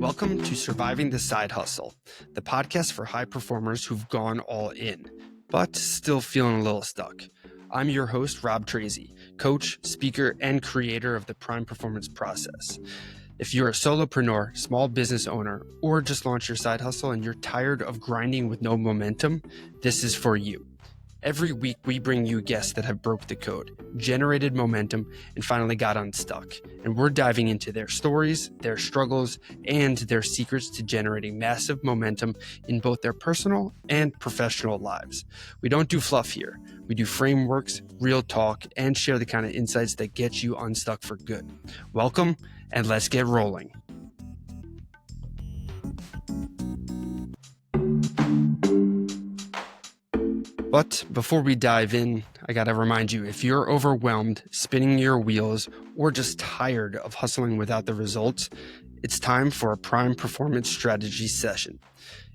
Welcome to Surviving the Side Hustle, the podcast for high performers who've gone all in, but still feeling a little stuck. I'm your host, Rob Tracy, coach, speaker, and creator of the Prime Performance Process. If you're a solopreneur, small business owner, or just launched your side hustle and you're tired of grinding with no momentum, this is for you. Every week, we bring you guests that have broke the code, generated momentum, and finally got unstuck. And we're diving into their stories, their struggles, and their secrets to generating massive momentum in both their personal and professional lives. We don't do fluff here. We do frameworks, real talk, and share the kind of insights that get you unstuck for good. Welcome, and let's get rolling. But before we dive in, I gotta remind you, if you're overwhelmed, spinning your wheels, or just tired of hustling without the results, it's time for a Prime Performance Strategy session.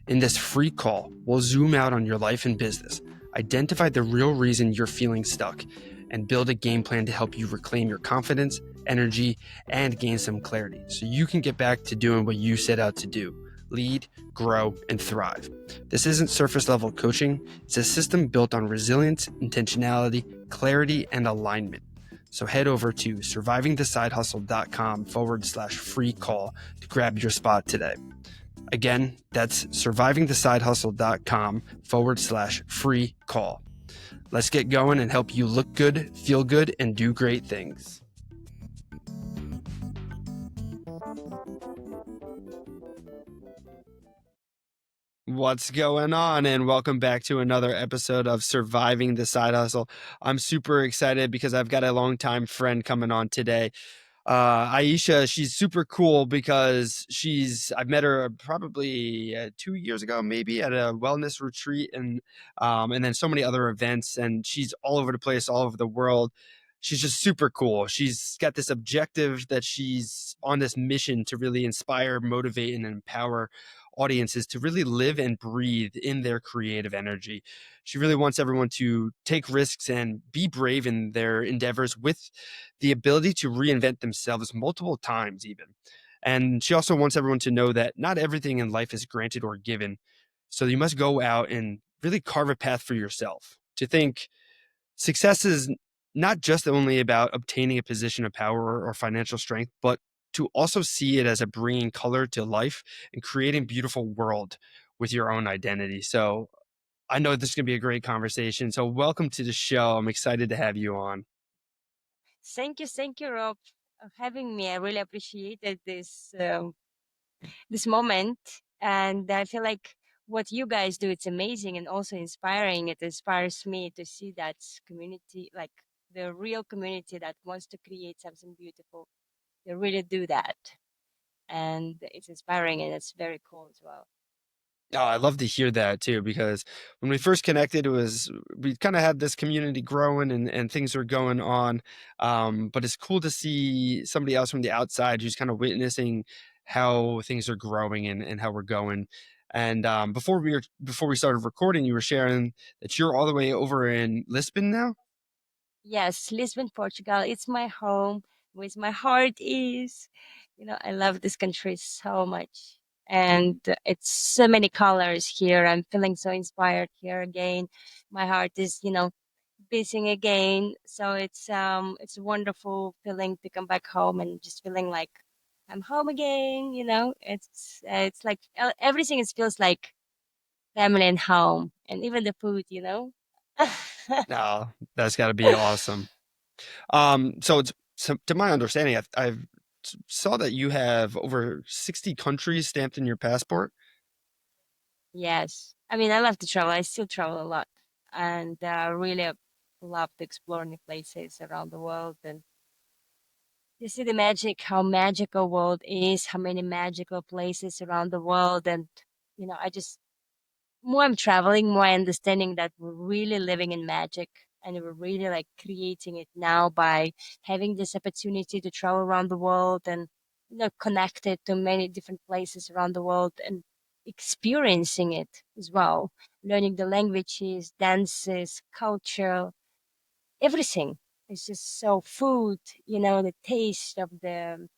In this free call, we'll zoom out on your life and business, identify the real reason you're feeling stuck, and build a game plan to help you reclaim your confidence, energy, and gain some clarity so you can get back to doing what you set out to do. Lead, grow, and thrive. This isn't surface level coaching. It's a system built on resilience, intentionality, clarity, and alignment. So head over to survivingthesidehustle.com/free call to grab your spot today. Again, that's survivingthesidehustle.com/free call. Let's get going and help you look good, feel good, and do great things. What's going on? And welcome back to another episode of Surviving the Side Hustle. I'm super excited because I've got a longtime friend coming on today. Aisha, she's super cool because I've met her probably 2 years ago, maybe at a wellness retreat and then so many other events. And she's all over the place, all over the world. She's just super cool. She's got this objective that she's on this mission to really inspire, motivate, and empower audiences to really live and breathe in their creative energy. She really wants everyone to take risks and be brave in their endeavors with the ability to reinvent themselves multiple times even. And she also wants everyone to know that not everything in life is granted or given. So you must go out and really carve a path for yourself. To think success is not just only about obtaining a position of power or financial strength, but to also see it as a bringing color to life and creating a beautiful world with your own identity. So I know this is going to be a great conversation. So welcome to the show. I'm excited to have you on. Thank you, Rob, for having me. I really appreciated this moment, and I feel like what you guys do, it's amazing and also inspiring. It inspires me to see that community, like the real community that wants to create something beautiful. They really do that, and it's inspiring and it's very cool as well. Oh, I love to hear that too, because when we first connected, we kind of had this community growing and things were going on. But it's cool to see somebody else from the outside who's kind of witnessing how things are growing and how we're going. And before we started recording, you were sharing that you're all the way over in Lisbon now. Yes, Lisbon, Portugal. It's my home, where my heart is. I love this country so much. And it's so many colors here. I'm feeling so inspired here again. My heart is, beating again. So it's a wonderful feeling to come back home and just feeling like I'm home again. It's like everything is feels like family and home, and even the food. No, that's got to be awesome. So to my understanding, I've saw that you have over 60 countries stamped in your passport. Yes. I mean, I love to travel. I still travel a lot and really love to explore new places around the world and to see the magic, how magical world is, how many magical places around the world. And, I just, more I'm traveling, more I'm understanding that we're really living in magic and we're really like creating it now by having this opportunity to travel around the world and connected to many different places around the world and experiencing it as well, learning the languages, dances, culture, everything. It's just so food, the taste of the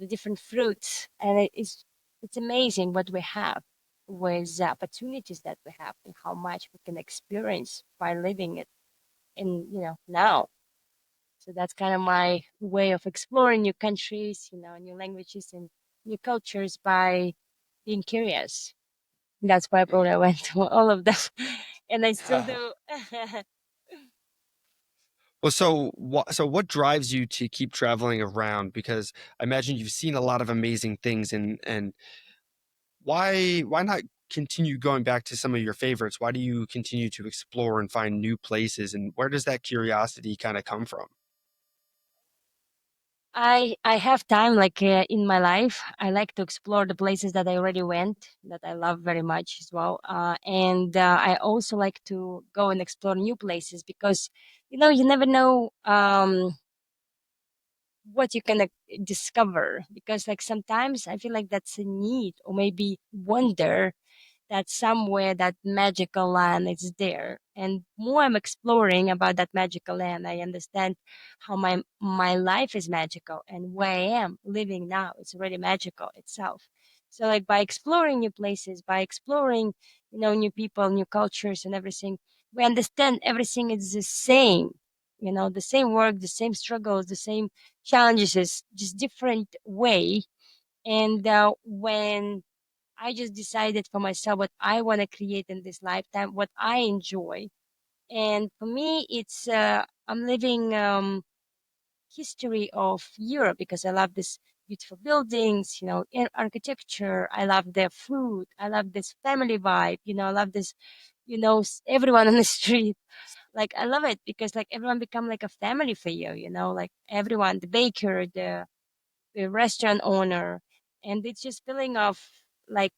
different fruits, and it's It's amazing what we have with the opportunities that we have and how much we can experience by living it in, now. So that's kind of my way of exploring new countries, new languages and new cultures by being curious. That's why probably I went to all of them, and I still do. Well, so what drives you to keep traveling around? Because I imagine you've seen a lot of amazing things, and why not continue going back to some of your favorites? Why do you continue to explore and find new places, and where does that curiosity kind of come from? I have time like in my life. I like to explore the places that I already went that I love very much as well. And I also like to go and explore new places because you never know what you can discover, because like sometimes I feel like that's a need or maybe wonder that somewhere that magical land is there. And more I'm exploring about that magical land, I understand how my life is magical and where I am living now, it's already magical itself. So like by exploring new places, by exploring, new people, new cultures and everything, we understand everything is the same. The same work, the same struggles, the same challenges, is just different way. And when I just decided for myself what I want to create in this lifetime, what I enjoy. And for me, it's I'm living history of Europe because I love this beautiful buildings, architecture. I love their food. I love this family vibe. I love this, everyone on the street. Like I love it because like everyone become like a family for you. Like everyone, the baker, the restaurant owner, and it's just feeling of like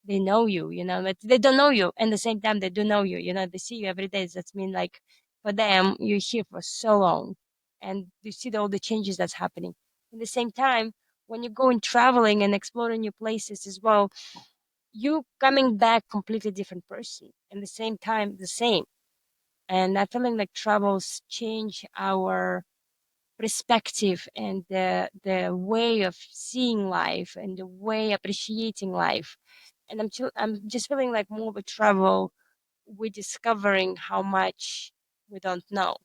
they know you, but they don't know you. And the same time, they do know you, they see you every day. That's mean like for them, you're here for so long and you see all the changes that's happening. At the same time, when you're going traveling and exploring new places as well, you coming back completely different person. And the same time, the same. And I feeling like travels change our perspective and the way of seeing life and the way appreciating life. And I'm just feeling like more of a travel. We're discovering how much we don't know.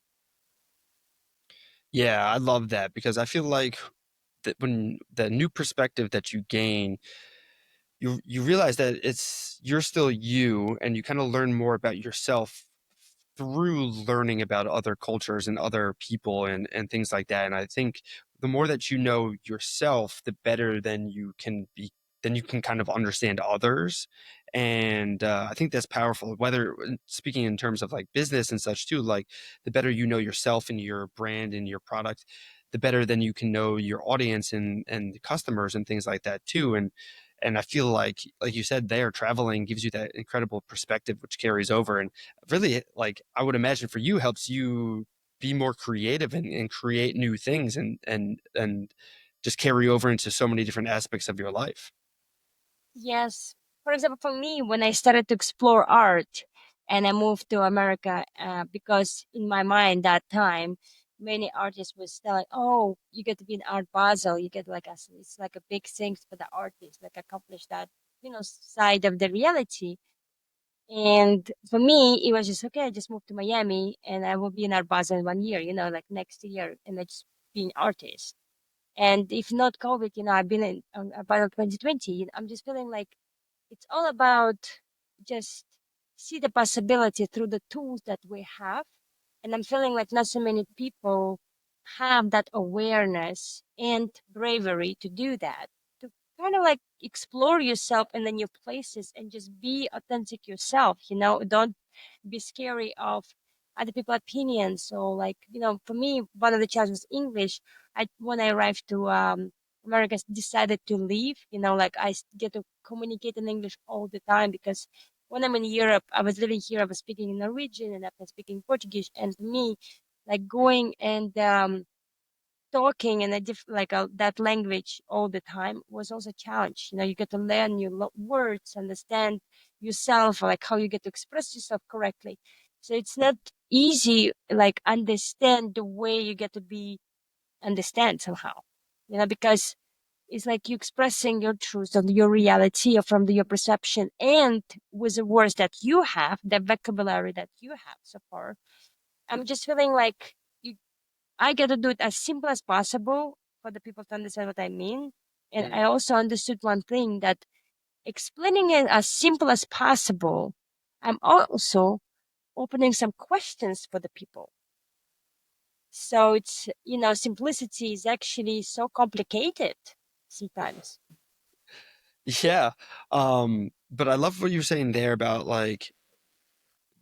Yeah, I love that because I feel like that when the new perspective that you gain, you realize that you're still you, and you kind of learn more about yourself through learning about other cultures and other people and things like that. And I think the more that you know yourself, the better then you can kind of understand others. And I think that's powerful, whether speaking in terms of like business and such too. Like the better you know yourself and your brand and your product, the better then you can know your audience and customers and things like that too. And I feel like you said there, traveling gives you that incredible perspective which carries over, and really, like I would imagine for you, helps you be more creative and create new things and just carry over into so many different aspects of your life. Yes. For example, for me, when I started to explore art and I moved to America, because in my mind that time, many artists was telling, "Oh, you get to be an art Basel. You get like it's like a big thing for the artist, like accomplish that, side of the reality." And for me, it was just okay. I just moved to Miami, and I will be an art Basel in 1 year. Like next year, and I just be an artist. And if not COVID, I've been in about 2020. I'm just feeling like it's all about just see the possibility through the tools that we have. And I'm feeling like not so many people have that awareness and bravery to do that, to kind of like explore yourself in the new places and just be authentic yourself. Don't be scary of other people's opinions. So like, for me, one of the challenges was English. When I arrived to America, decided to leave, like get to communicate in English all the time because when I'm in Europe, I was living here, I was speaking in Norwegian and I was speaking Portuguese. And for me, like going and talking in that language all the time was also a challenge. You get to learn new words, understand yourself, like how you get to express yourself correctly. So it's not easy, like understand the way you get to be understand somehow, because It's like you expressing your truth or your reality or from your perception and with the words that you have, the vocabulary that you have so far. I'm just feeling like you I got to do it as simple as possible for the people to understand what I mean. And I Mm. also understood one thing that explaining it as simple as possible, I'm also opening some questions for the people. So it's, simplicity is actually so complicated sometimes. Yeah. But I love what you were saying there about like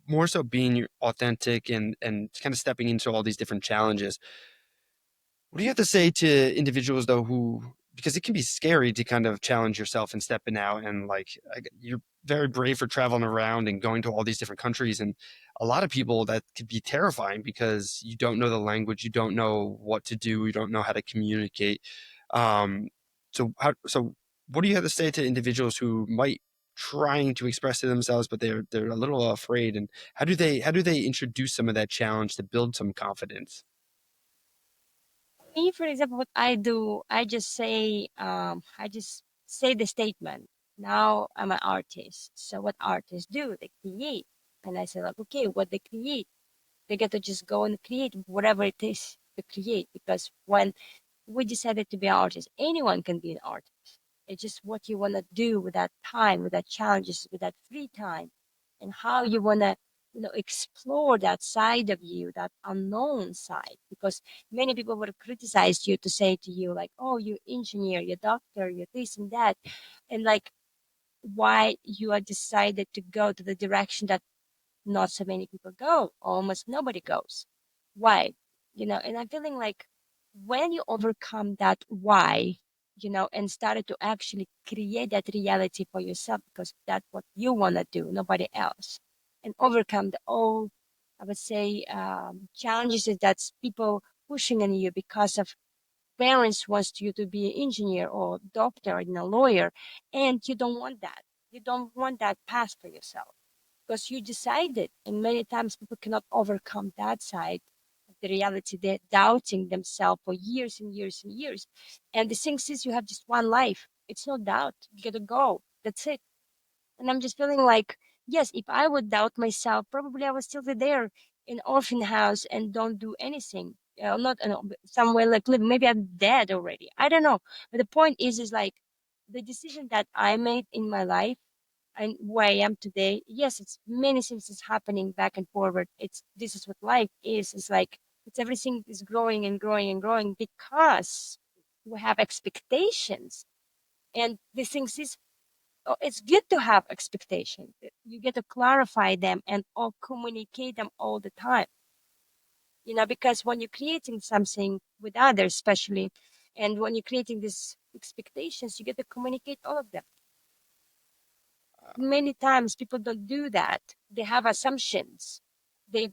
more so being authentic and kind of stepping into all these different challenges. What do you have to say to individuals though who, because it can be scary to kind of challenge yourself and stepping out and like you're very brave for traveling around and going to all these different countries, and a lot of people that could be terrifying because you don't know the language, you don't know what to do, you don't know how to communicate. So what do you have to say to individuals who might trying to express to themselves but they're a little afraid, and how do they introduce some of that challenge to build some confidence? Me, for example, what I just say the statement. Now I'm an artist. So what artists do? They create. And I say like, okay, what they create, they get to just go and create whatever it is to create. Because when we decided to be artists, anyone can be an artist. It's just what you want to do with that time, with that challenges, with that free time, and how you want to, explore that side of you, that unknown side. Because many people would criticize you to say to you like, "Oh, you engineer, you doctor, you this and that," and like why you are decided to go to the direction that not so many people go, almost nobody goes. Why? And I'm feeling like when you overcome that why, and started to actually create that reality for yourself because that's what you want to do, nobody else, and overcome the all, I would say, challenges that's people pushing on you because of parents wants you to be an engineer or doctor and a lawyer, and you don't want that. You don't want that path for yourself because you decided. And many times people cannot overcome that side of the reality. They're doubting themselves for years and years and years. And the thing is, you have just one life. It's no doubt. You gotta go. That's it. And I'm just feeling like, yes, if I would doubt myself, probably I would still be there in orphan house and don't do anything. Not somewhere like living. Maybe I'm dead already. I don't know. But the point is like the decision that I made in my life and where I am today, yes, it's many things is happening back and forward. It's this is what life is. It's like it's everything is growing and growing and growing because we have expectations. And the things is it's good to have expectations. You get to clarify them and all communicate them all the time. Because when you're creating something with others, especially, and when you're creating these expectations, you get to communicate all of them. Many times people don't do that. They have assumptions. They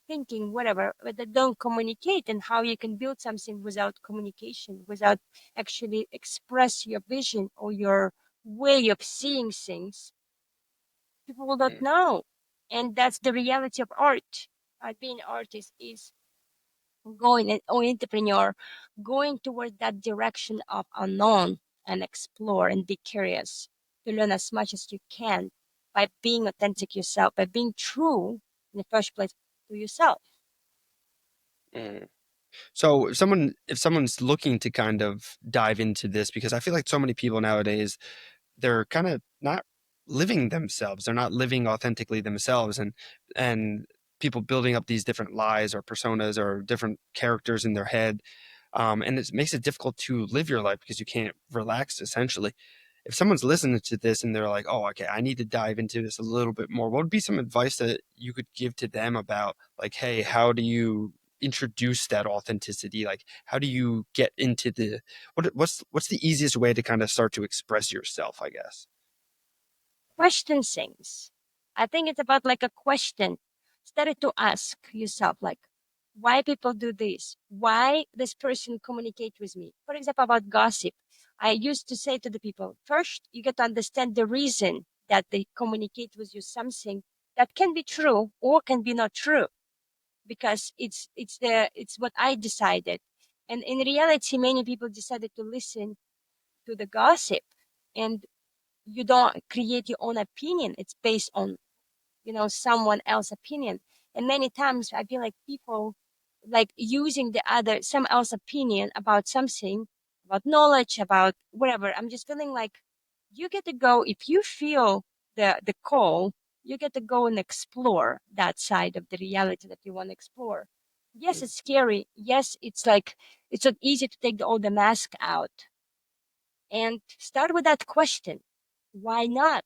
thinking whatever, but they don't communicate. And how you can build something without communication, without actually express your vision or your way of seeing things, people will not Mm. know. And that's the reality of art. Being an artist is going or entrepreneur, going toward that direction of unknown and explore and be curious to learn as much as you can by being authentic yourself, by being true in the first place to yourself. Mm. So if someone's looking to kind of dive into this, because I feel like so many people nowadays, they're kind of not living themselves. They're not living authentically themselves, and people building up these different lies or personas or different characters in their head. And it makes it difficult to live your life because you can't relax essentially. If someone's listening to this and they're like, "Oh, okay, I need to dive into this a little bit more," what would be some advice that you could give to them about like, hey, how do you introduce that authenticity? Like, how do you get into the what's the easiest way to kind of start to express yourself, I guess? Question things. I think it's about like a question. Started to ask yourself like why people do this, why this person communicate with me. For example, about gossip. I used to say to the people, first you get to understand the reason that they communicate with you something that can be true or can be not true because it's what I decided. And in reality, many people decided to listen to the gossip, and you don't create your own opinion. It's based on, someone else's opinion. And many times I feel like people like using the other some else opinion about something, about knowledge, about whatever. I'm just feeling like you get to go if you feel the call, you get to go and explore that side of the reality that you want to explore. Yes, it's scary. Yes, it's like it's not easy to take all the mask out and start with that question. Why not?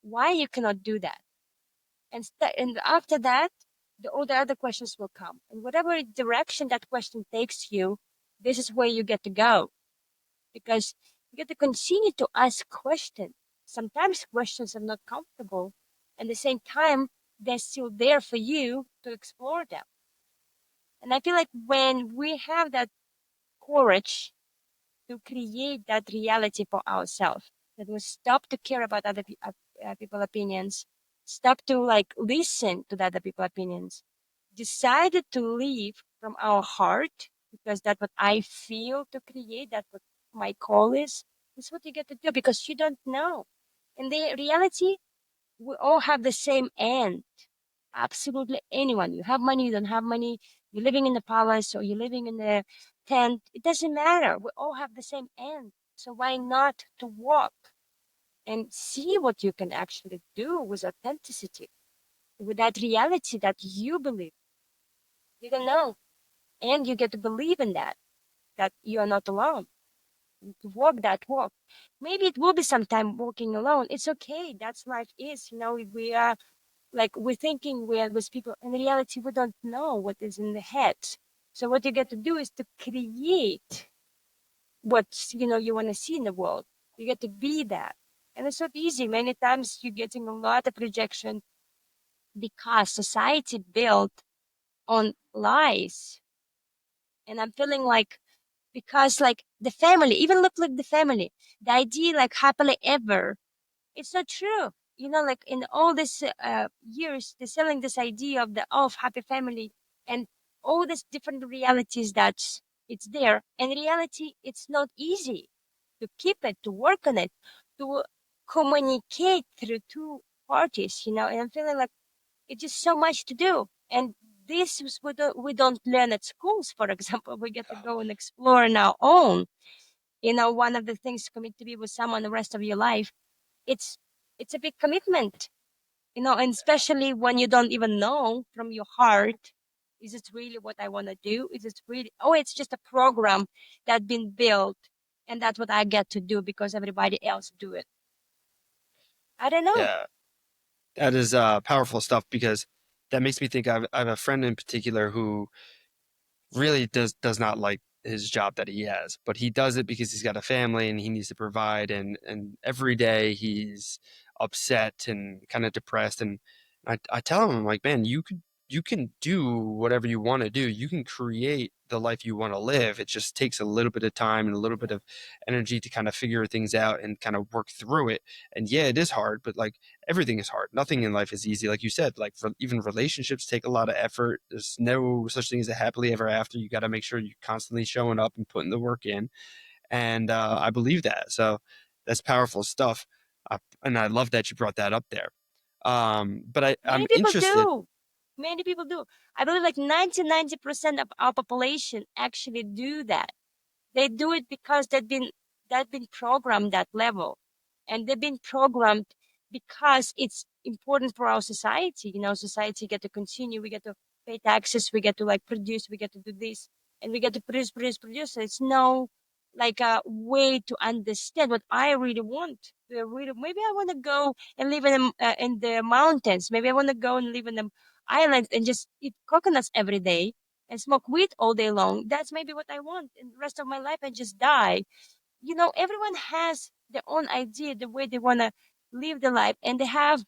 Why you cannot do that? And after that, all the other questions will come. And whatever direction that question takes you, this is where you get to go, because you get to continue to ask questions. Sometimes questions are not comfortable, and at the same time, they're still there for you to explore them. And I feel like when we have that courage to create that reality for ourselves, that we stop to care about other people's opinions, stop to like listen to the other people's opinions, decided to live from our heart, because that's what I feel to create, that's what my call is. That's what you get to do, because you don't know. In the reality, we all have the same end. Absolutely anyone. You have money, you don't have money, you're living in the palace or you're living in the tent. It doesn't matter. We all have the same end. So why not to walk and see what you can actually do with authenticity, with that reality that you believe. You don't know. And you get to believe in that you are not alone. To walk that walk. Maybe it will be sometime walking alone. It's okay. That's life is. We are like we're thinking we're with people. In reality, we don't know what is in the head. So what you get to do is to create what you want to see in the world. You get to be that. And it's not easy. Many times you're getting a lot of rejection because society built on lies. And I'm feeling like because like the family, even look like the family, the idea like happily ever, it's not true. Like in all these years, they're selling this idea of the of happy family and all these different realities that it's there. In reality, it's not easy to keep it, to work on it, to communicate through two parties. And I'm feeling like it's just so much to do. And this is we don't learn at schools, for example. We get to go and explore on our own. One of the things commit to be with someone the rest of your life, it's it's a big commitment, and especially when you don't even know from your heart, is it really what I want to do? Is it really, oh, it's just a program that been built and that's what I get to do because everybody else do it. I don't know. Yeah. That is powerful stuff because that makes me think I have a friend in particular who really does not like his job that he has, but he does it because he's got a family and he needs to provide and every day he's upset and kind of depressed and I tell him I'm like, man, you can do whatever you want to do. You can create the life you want to live. It just takes a little bit of time and a little bit of energy to kind of figure things out and kind of work through it. And yeah, it is hard, but like everything is hard. Nothing in life is easy. Like you said, like even relationships take a lot of effort. There's no such thing as a happily ever after. You got to make sure you're constantly showing up and putting the work in. And I believe that. So that's powerful stuff. And I love that you brought that up there. But I'm Many people interested. do. Many people do. I believe like 90% of our population actually do that. They do it because they've been programmed that level, and they've been programmed because it's important for our society. Society get to continue. We get to pay taxes. We get to like produce. We get to do this, and we get to produce, produce, produce. So it's no like a way to understand what I really want. Maybe I want to go and live in the mountains. Maybe I want to go and live in the islands and just eat coconuts every day and smoke weed all day long. That's maybe what I want. And the rest of my life, I just die. Everyone has their own idea, the way they want to live the life, and they have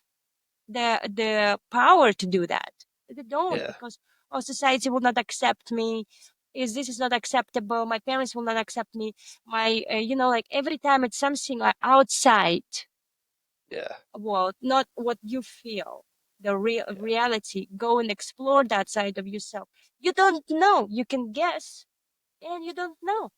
the power to do that. They don't Yeah, because society will not accept me. This is not acceptable? My parents will not accept me. My, like every time it's something like outside yeah, world, not what you feel. The real reality. Go and explore that side of yourself. You don't know. You can guess, and you don't know.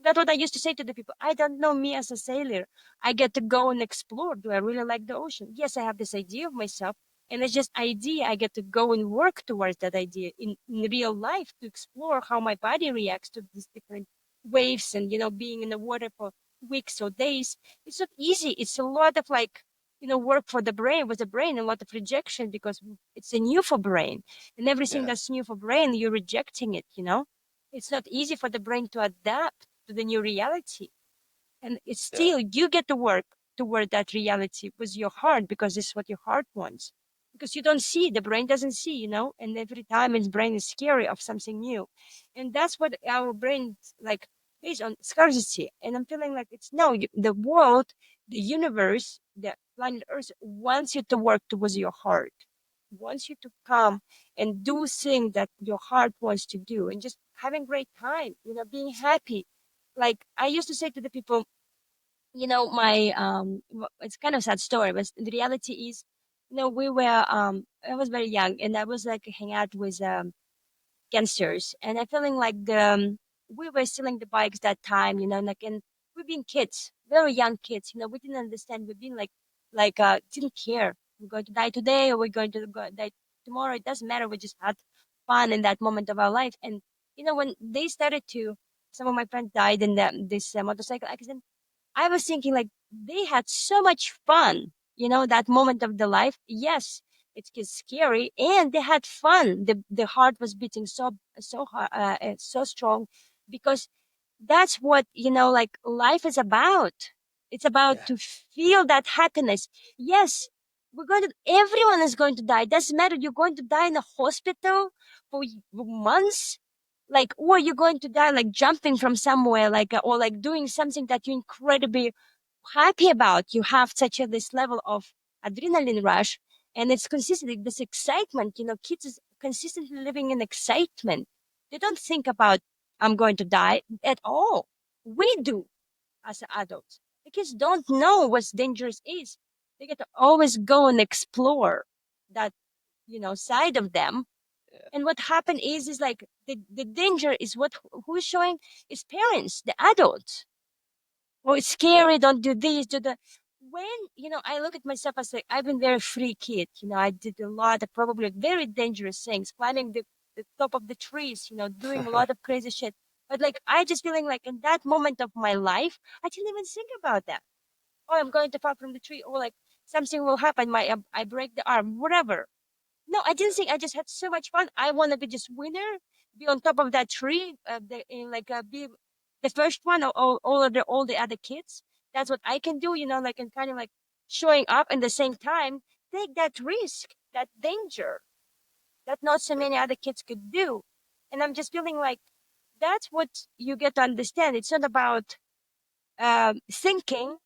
That's what I used to say to the people. I don't know me as a sailor. I get to go and explore. Do I really like the ocean? Yes, I have this idea of myself, and it's just idea. I get to go and work towards that idea in real life to explore how my body reacts to these different waves and being in the water for weeks or days. It's not easy. It's a lot of like work for the brain with the brain, a lot of rejection because it's a new for brain, and everything Yeah. that's new for brain, you're rejecting it. It's not easy for the brain to adapt to the new reality. And it's Yeah. still, you get to work toward that reality with your heart because it's what your heart wants. Because you don't see, the brain doesn't see. And every time its brain is scary of something new. And that's what our brain like based on scarcity. And I'm feeling like it's no, the world, the universe, the planet Earth wants you to work towards your heart, wants you to come and do things that your heart wants to do and just having great time, being happy. Like I used to say to the people, my it's kind of sad story, but the reality is, we were I was very young and I was like hang out with gangsters, and I feeling like we were stealing the bikes that time, like, and we've been kids, very young kids, we didn't understand. We've been like didn't care. We're going to die today or we're going to die tomorrow. It doesn't matter. We just had fun in that moment of our life. And when they started to, some of my friends died in this motorcycle accident. I was thinking like they had so much fun, that moment of the life. Yes, it's scary, and they had fun. The heart was beating so hard, so strong, because that's what like life is about. It's about Yeah. to feel that happiness. Yes, everyone is going to die. Doesn't matter. You're going to die in a hospital for months, like, or you're going to die like jumping from somewhere, like, or like doing something that you're incredibly happy about. You have such a this level of adrenaline rush, and it's consistently this excitement. Kids is consistently living in excitement. They don't think about I'm going to die at all. We do as adults. The kids don't know what dangerous is. They get to always go and explore that side of them. Yeah. And what happened is like the danger is what who's showing is parents, the adults. Oh, it's Yeah. scary, don't do this, do that. When, I look at myself as like, I've been very free kid. I did a lot of probably very dangerous things, climbing the top of the trees, doing a lot of crazy shit. But like, I just feeling like in that moment of my life, I didn't even think about that. Oh, I'm going to fall from the tree, or like something will happen. I break the arm, whatever. No, I didn't think. I just had so much fun. I want to be just winner, be on top of that tree, be the first one of all the other kids. That's what I can do, like, and kind of like showing up, and the same time take that risk, that danger that not so many other kids could do. And I'm just feeling like that's what you get to understand. It's not about thinking,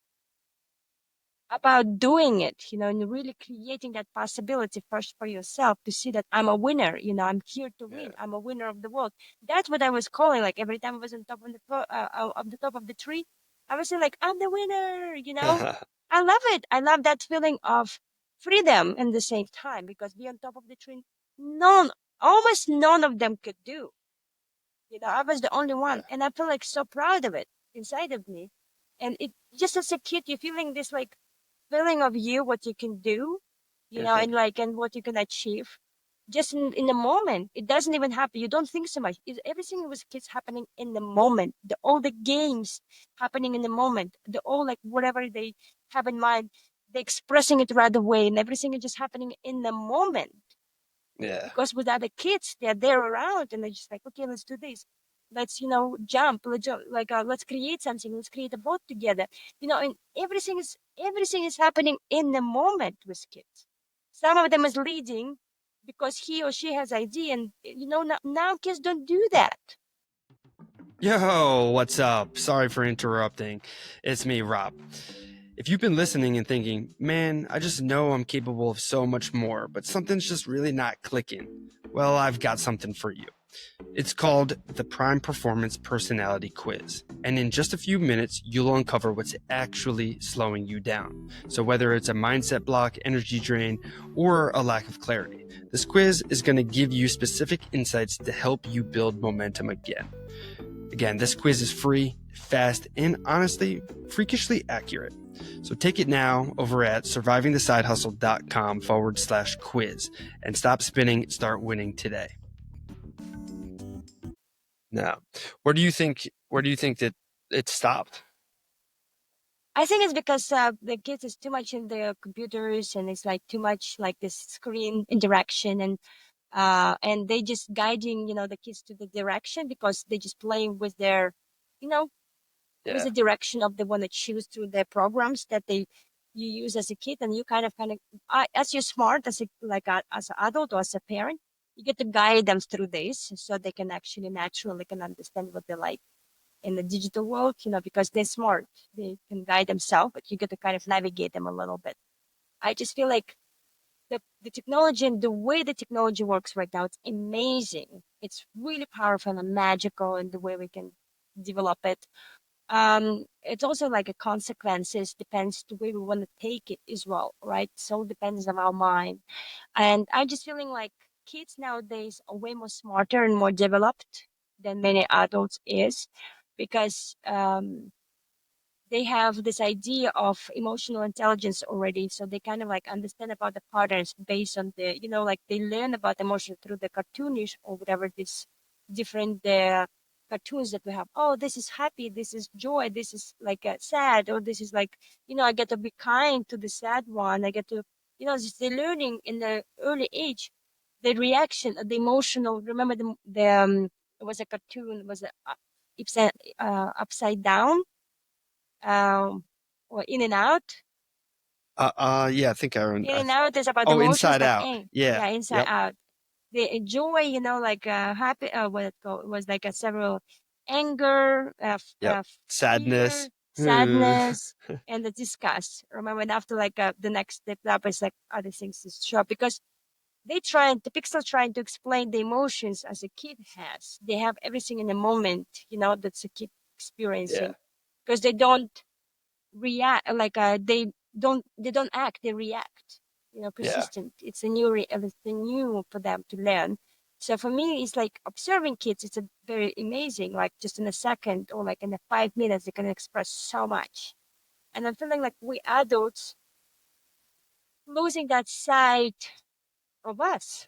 about doing it, and really creating that possibility first for yourself to see that I'm a winner, I'm here to Yeah. win. I'm a winner of the world. That's what I was calling. Like every time I was on top of the top of the tree, I was saying like, I'm the winner. Yeah. I love it. I love that feeling of freedom in the same time, because be on top of the tree, none, almost none of them could do. I was the only one, and I feel like so proud of it inside of me. And it just as a kid, you're feeling this like feeling of you, what you can do, Mhm. and what you can achieve just in the moment. It doesn't even happen. You don't think so much. Everything was kids happening in the moment. All the games happening in the moment. The all like whatever they have in mind, they're expressing it right away, and everything is just happening in the moment. Yeah. Because with other kids, they're there around, and they're just like, okay, let's do this. Let's jump. Let's create something. Let's create a boat together. And everything is happening in the moment with kids. Some of them is leading because he or she has idea, and now kids don't do that. Yo, what's up? Sorry for interrupting. It's me, Rob. If you've been listening and thinking, man, I just know I'm capable of so much more, but something's just really not clicking, well, I've got something for you. It's called the Prime Performance Personality Quiz. And in just a few minutes, you'll uncover what's actually slowing you down. So, whether it's a mindset block, energy drain, or a lack of clarity, this quiz is going to give you specific insights to help you build momentum again. Again, this quiz is free, fast, and honestly, freakishly accurate. So take it now over at survivingthesidehustle.com/quiz and stop spinning, start winning today. Now, where do you think that it stopped? I think it's because the kids is too much in the computers and it's like too much like this screen interaction and they just guiding the kids to the direction because they just playing with their you know with Yeah. the direction of the one that choose through the programs that they you use as a kid and you kind of as you're smart as a as an adult or as a parent you get to guide them through this so they can actually naturally can understand what they like in the digital world, because they're smart. They can guide themselves, but you get to kind of navigate them a little bit. I just feel like the technology and the way the technology works right now, it's amazing. It's really powerful and magical in the way we can develop it. It's also like a consequences depends the way we want to take it as well, right? So it depends on our mind. And I'm just feeling like kids nowadays are way more smarter and more developed than many adults is because they have this idea of emotional intelligence already. So they kind of like understand about the patterns based on like they learn about emotion through the cartoonish or whatever this different cartoons that we have. Oh, this is happy. This is joy. This is like sad. Or this is like, I get to be kind to the sad one. I get to, just the learning in the early age, the reaction, the emotional. Remember it was a cartoon, it was upside down or in and out. Yeah, I think I, In and out is about oh, emotions Inside like Out. Yeah. yeah, inside Yep. out. The joy, like happy, what it called was like a several anger, Yep. fear, Sadness. sadness, and the disgust. Remember, and after like the next step up is like other things to show up because the pixel trying to explain the emotions as a kid has. They have everything in the moment, that's a kid Yeah. experiencing because they don't react like they don't act, they react, Yeah. persistent. It's a new for them to learn. So for me it's like observing kids, it's a very amazing, like just in a second or like in a 5 minutes they can express so much. And I'm feeling like we adults losing that side of us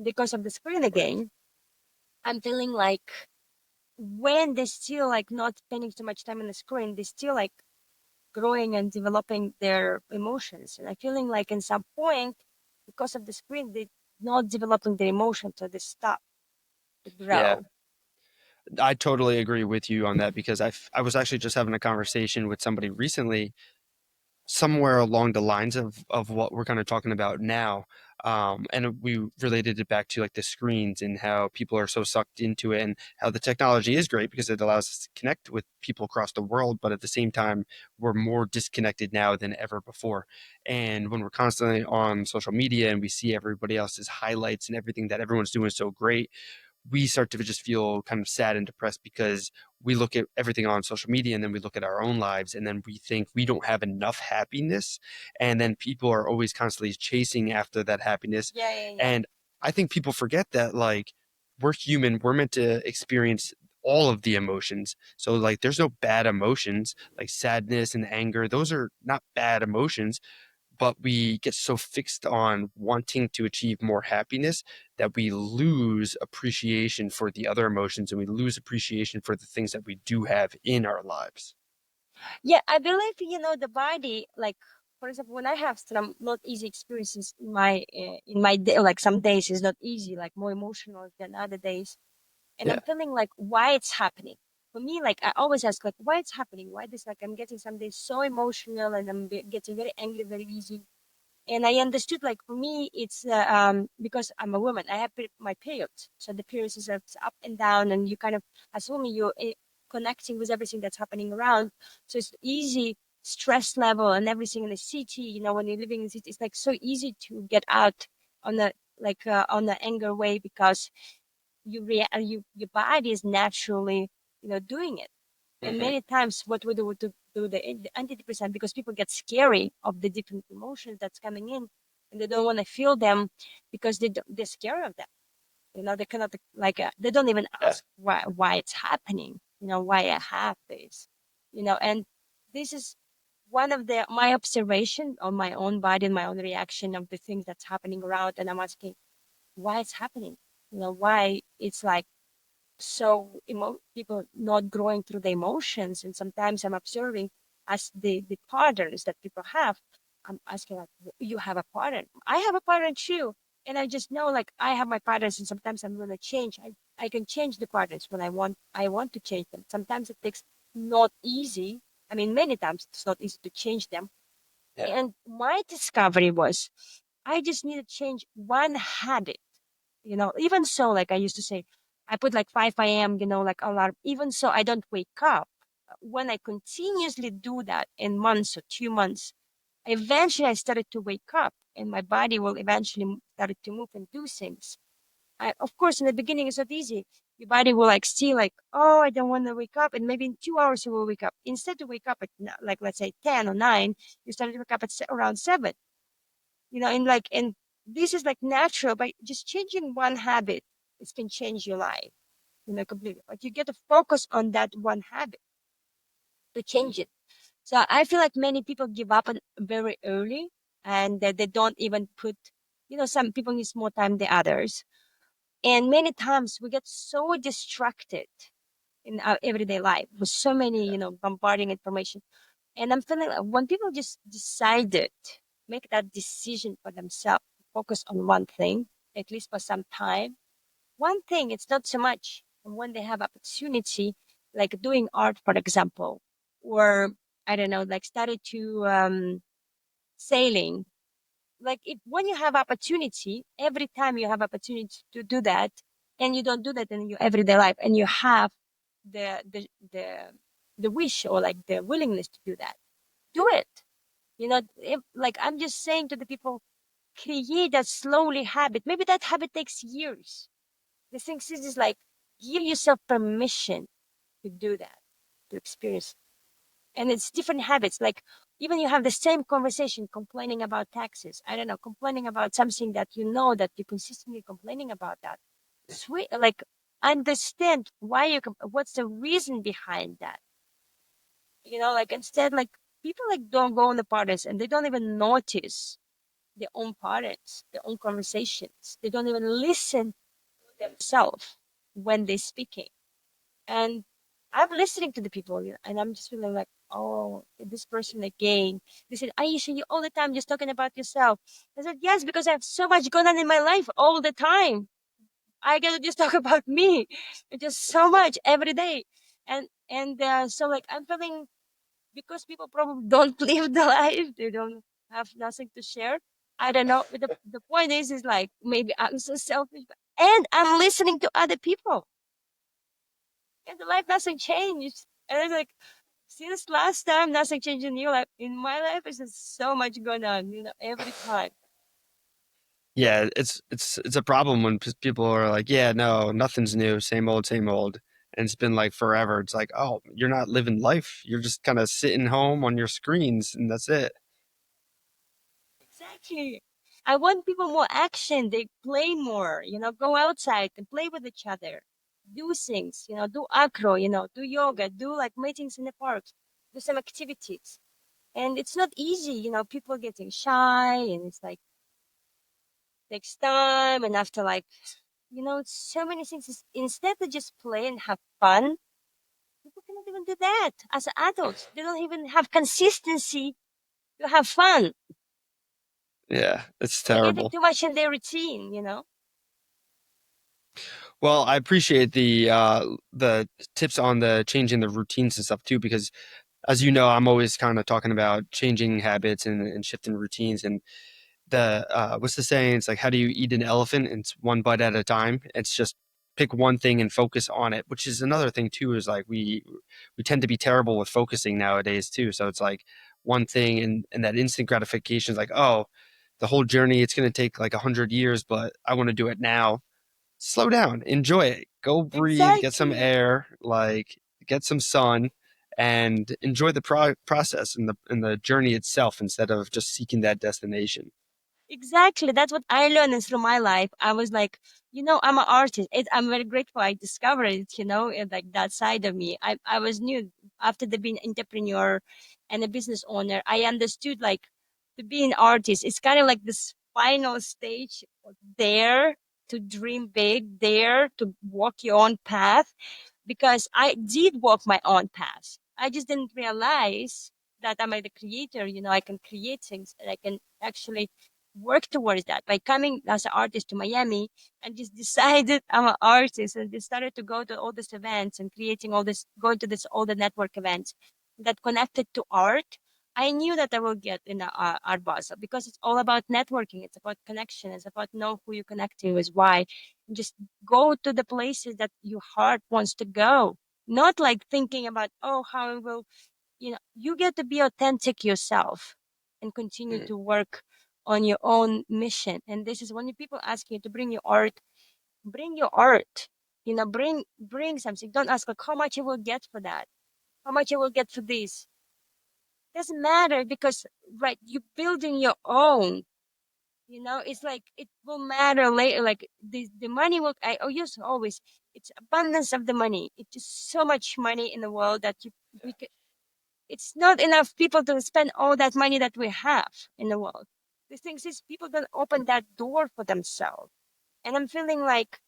because of the screen Right. again. I'm feeling like when they still like not spending too much time on the screen, they still like growing and developing their emotions. And I'm feeling like in some point, because of the screen, they're not developing their emotions, so they stop to Yeah. grow. I totally agree with you on that because I was actually just having a conversation with somebody recently somewhere along the lines of what we're kind of talking about now. And we related it back to like the screens and how people are so sucked into it and how the technology is great because it allows us to connect with people across the world, but at the same time, we're more disconnected now than ever before. And when we're constantly on social media and we see everybody else's highlights and everything that everyone's doing so great, we start to just feel kind of sad and depressed because we look at everything on social media and then we look at our own lives and then we think we don't have enough happiness. And then people are always constantly chasing after that happiness. Yeah, yeah, yeah. And I think people forget that, like, we're human, we're meant to experience all of the emotions. So, like, there's no bad emotions like sadness and anger. Those are not bad emotions, but we get so fixed on wanting to achieve more happiness that we lose appreciation for the other emotions and we lose appreciation for the things that we do have in our lives. Yeah, I believe, the body, like, for example, when I have some not easy experiences in my day, like some days is not easy, like more emotional than other days. And Yeah. I'm feeling like why it's happening. For me, like I always ask, like, why it's happening? Why this? Like I'm getting some days so emotional and getting very angry very easy. And I understood, like for me, it's because I'm a woman. I have my periods, so the periods is up and down, and you kind of assuming you're connecting with everything that's happening around. So it's easy stress level and everything in the city. When you're living in the city, it's like so easy to get out on the on the anger way because your body is naturally doing it. And Hmm. many times what we do to do the antidepressant because people get scary of the different emotions that's coming in and they don't want to feel them because they're scared of them. They cannot like they don't even Yeah. ask why it's happening. why I have this, and this is one of the my observation on my own body and my own reaction of the things that's happening around, and I'm asking why it's happening, why it's like so people not growing through the emotions. And sometimes I'm observing as the patterns that people have. I'm asking like, you have a pattern, I have a pattern too, and I just know like I have my patterns, and sometimes I'm going to change. I can change the patterns when I want to change them. Sometimes it takes not easy. I mean, many times it's not easy to change them. And my discovery was I just need to change one habit. Even so, like I used to say, I put like 5 a.m., like alarm. Even so, I don't wake up. When I continuously do that in months or 2 months, eventually I started to wake up and my body will eventually started to move and do things. Of course, in the beginning, it's not easy. Your body will like see like, oh, I don't want to wake up. And maybe in 2 hours you will wake up. Instead to wake up at like, let's say 10 or 9, you started to wake up at around 7, and this is like natural. By just changing one habit, it can change your life, completely. But you get to focus on that one habit to change it. So I feel like many people give up on very early, and that they don't even put, some people need more time than others. And many times we get so distracted in our everyday life with so many, bombarding information. And I'm feeling like when people just decided, make that decision for themselves, focus on one thing, at least for some time. One thing, it's not so much. And when they have opportunity, like doing art, for example, or I don't know, like started to sailing. Like if when you have opportunity, every time you have opportunity to do that, and you don't do that in your everyday life, and you have the the the the wish or like the willingness to do that, do it. If, like I'm just saying to the people, create that slowly habit. Maybe that habit takes years. The thing is like give yourself permission to do that, to experience. And it's different habits. Like even you have the same conversation, complaining about taxes. I don't know, complaining about something that you know that you're consistently complaining about that. Sweet, like understand why what's the reason behind that. Like instead, like people like don't go on the parties and they don't even notice their own patterns, their own conversations. They don't even listen to themselves when they're speaking. And I'm listening to the people, and I'm just feeling like, oh, this person again. They said, Aisha, you all the time just talking about yourself. I said, yes, because I have so much going on in my life all the time. I get to just talk about me, just so much every day. And so like I'm feeling because people probably don't live the life, they don't have nothing to share. I don't know. But the point is like maybe I'm so selfish, and I'm listening to other people, and the life doesn't change. And it's like since last time, nothing changed in your life. In my life, it's just so much going on, every time. Yeah, it's a problem when people are like, "Yeah, no, nothing's new, same old." And it's been like forever. It's like, "Oh, you're not living life. You're just kind of sitting home on your screens and that's it." Exactly. I want people more action. They play more, go outside and play with each other, do things, do acro, do yoga, do like meetings in the park, do some activities. And it's not easy, people getting shy, and it's like takes time. And after like, it's so many things. Instead of just play and have fun, people cannot even do that as adults. They don't even have consistency to have fun. Yeah, it's They're getting terrible. too much in their routine. Well, I appreciate the tips on the changing the routines and stuff too, because as you know, I'm always kind of talking about changing habits and shifting routines. And the what's the saying? It's like, how do you eat an elephant? It's one bite at a time. It's just pick one thing and focus on it, which is another thing too, is like we tend to be terrible with focusing nowadays too. So it's like one thing, and that instant gratification is like, oh, the whole journey, it's going to take like 100 years, but I want to do it now. Slow down, enjoy it, go breathe, get some Exactly. air, like get some sun, and enjoy the process and the journey itself instead of just seeking that destination. Exactly. That's what I learned and through my life. I was like, I'm an artist. I'm very grateful I discovered it, and like that side of me. I was new after the being entrepreneur and a business owner. I understood like to be an artist. It's kind of like this final stage there to dream big, there to walk your own path because I did walk my own path. I just didn't realize that I'm like the creator. I can create things and I can actually work towards that by coming as an artist to Miami and just decided I'm an artist and just started to go to all these events and creating all this, going to this all the network events that connected to art. I knew that I will get in a art basel because it's all about networking. It's about connection. It's about know who you connecting with, why. Just go to the places that your heart wants to go. Not like thinking about, oh, how I will, you get to be authentic yourself and continue Mm, to work on your own mission. And this is when people ask you to bring your art, bring your art. Bring something. Don't ask like how much you will get for that, how much you will get for this. Doesn't matter because right, you're building your own. It's like it will matter later. Like the money will. I use always. It's abundance of the money. It's just so much money in the world that we can, it's not enough people to spend all that money that we have in the world. The thing is, people don't open that door for themselves. And I'm feeling like,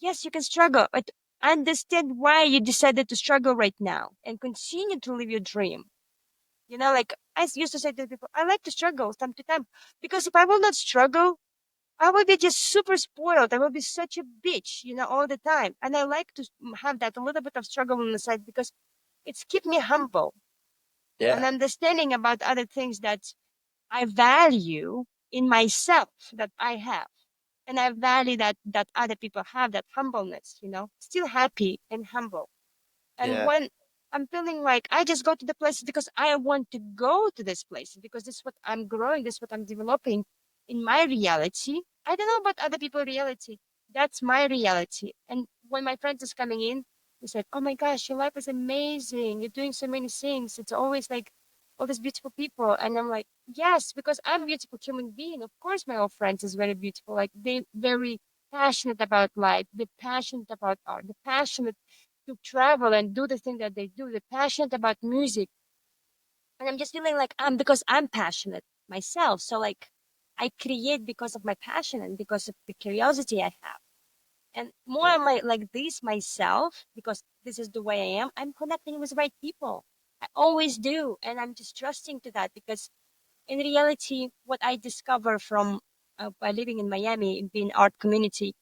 yes, you can struggle, but understand why you decided to struggle right now and continue to live your dream. Like I used to say to people, I like to struggle time to time because if I will not struggle, I will be just super spoiled. I will be such a bitch, all the time. And I like to have that a little bit of struggle on the side because it's keep me humble and yeah, understanding about other things that I value in myself that I have. And I value that other people have that humbleness, still happy and humble. And yeah, when I'm feeling like I just go to the places because I want to go to this place because this is what I'm growing, this is what I'm developing in my reality. I don't know about other people's reality. That's my reality. And when my friends is coming in, they said, "Oh my gosh, your life is amazing. You're doing so many things. It's always like all these beautiful people." And I'm like, yes, because I'm a beautiful human being. Of course, my old friends is very beautiful. Like they very passionate about life. They're passionate about art. They're passionate to travel and do the thing that they do. They're passionate about music. And I'm just feeling like because I'm passionate myself. So like I create because of my passion and because of the curiosity I have. And more yeah, am I like this myself because this is the way I am. I'm connecting with the right people. I always do. And I'm just trusting to that because in reality, what I discover from by living in Miami, in being art community,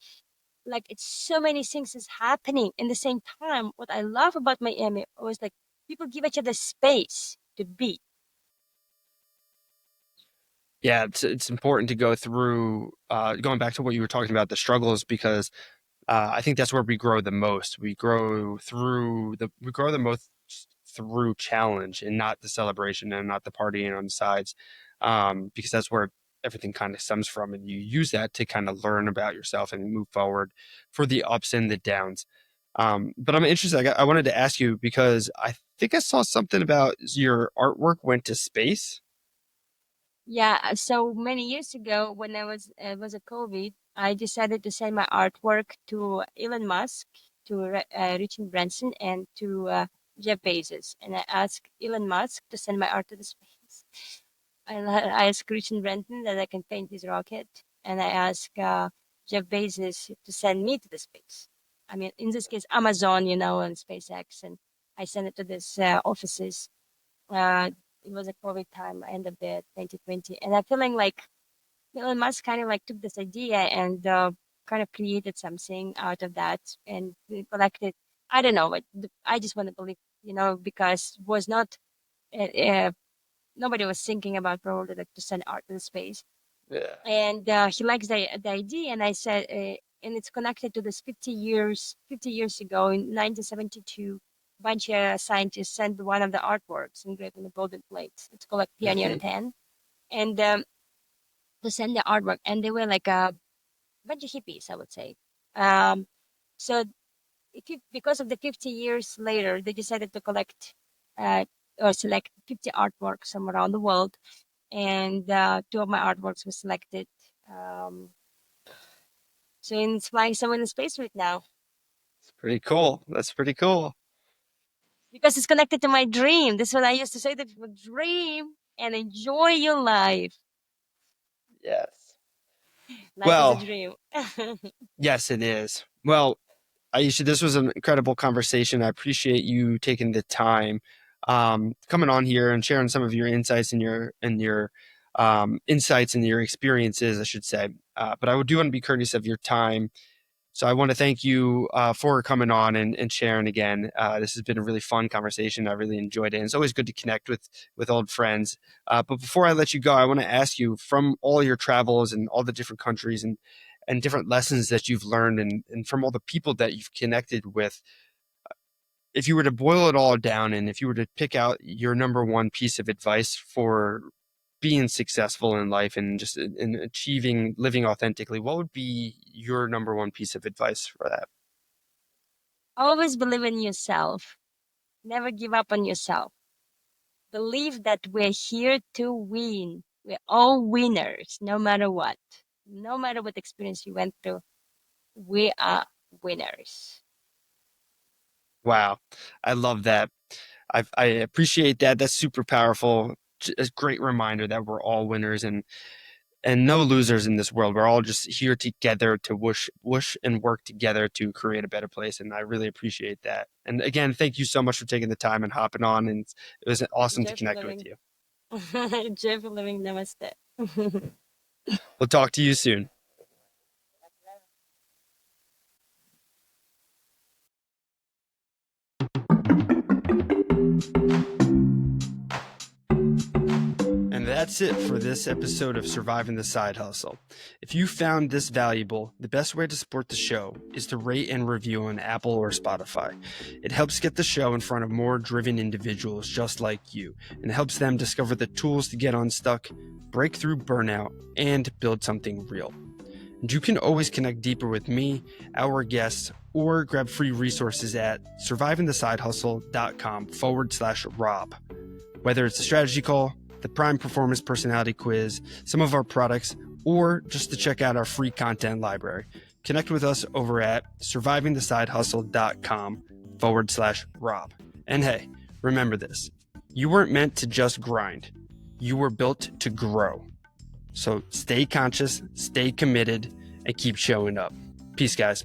like it's so many things is happening in the same time. What I love about Miami was like people give each other space to be. yeah. It's important to go through. Going back to what you were talking about, the struggles, because I think that's where we grow the most. We grow the most through challenge and not the celebration and not the partying on the sides, because that's where everything kind of stems from, and you use that to kind of learn about yourself and move forward for the ups and the downs. But I'm interested. I wanted to ask you because I think I saw something about your artwork went to space. Yeah, so many years ago when I was a COVID, I decided to send my artwork to Elon Musk, to Richard Branson, and to Jeff Bezos. And I asked Elon Musk to send my art to the space. And I asked Richard Branson that I can paint his rocket, and I asked Jeff Bezos to send me to the space. I mean, in this case, Amazon, and SpaceX, and I sent it to these offices. Uh, it was a COVID time, end of the 2020, and I'm feeling like Elon Musk kind of like took this idea and kind of created something out of that and collected. I don't know, but I just want to believe, because was not nobody was thinking about probably like to send art to the space, Yeah. and he likes the idea, and I said, and it's connected to this 50 years ago in 1972. Bunch of scientists sent one of the artworks engraved in a golden plate. It's called like Pioneer Hmm. 10, and to send the artwork, and they were like a bunch of hippies, I would say. Um, so because of the 50 years later, they decided to collect uh, or select 50 artworks from around the world and two of my artworks were selected. Um, so it's flying somewhere in space right now It's pretty cool. That's pretty cool. because it's connected to my dream. This is what I used to say to people: dream and enjoy your life. Yes. Life is a Well, dream. yes, it is. Well, Aisha, this was an incredible conversation. I appreciate you taking the time, coming on here and sharing some of your insights and your insights and your experiences, I should say. But I do want to be courteous of your time. So I want to thank you for coming on and sharing again. This has been a really fun conversation. I really enjoyed it. And it's always good to connect with old friends. But before I let you go, I want to ask you, from all your travels and all the different countries and different lessons that you've learned and from all the people that you've connected with, if you were to boil it all down and if you were to pick out your number one piece of advice for being successful in life and just in achieving living authentically, what would be your number one piece of advice for that? Always believe in yourself. Never give up on yourself. Believe that we're here to win. We're all winners, no matter what. No matter what experience you went through, we are winners. Wow. I love that. I appreciate that. That's super powerful. A great reminder that we're all winners and no losers in this world. We're all just here together to whoosh and work together to create a better place. And I really appreciate that. And again, thank you so much for taking the time and hopping on. And it was awesome to Joy for connect with living. you. Joy for living. Namaste. We'll talk to you soon. And that's it for this episode of Surviving the Side Hustle. If you found this valuable, the best way to support the show is to rate and review on Apple or Spotify. It helps get the show in front of more driven individuals just like you, and helps them discover the tools to get unstuck, break through burnout, and build something real. And you can always connect deeper with me, our guests, or grab free resources at survivingthesidehustle.com/Rob. Whether it's a strategy call, the Prime Performance Personality Quiz, some of our products, or just to check out our free content library, connect with us over at survivingthesidehustle.com/Rob. And hey, remember this: you weren't meant to just grind, you were built to grow. So stay conscious, stay committed, and keep showing up. Peace, guys.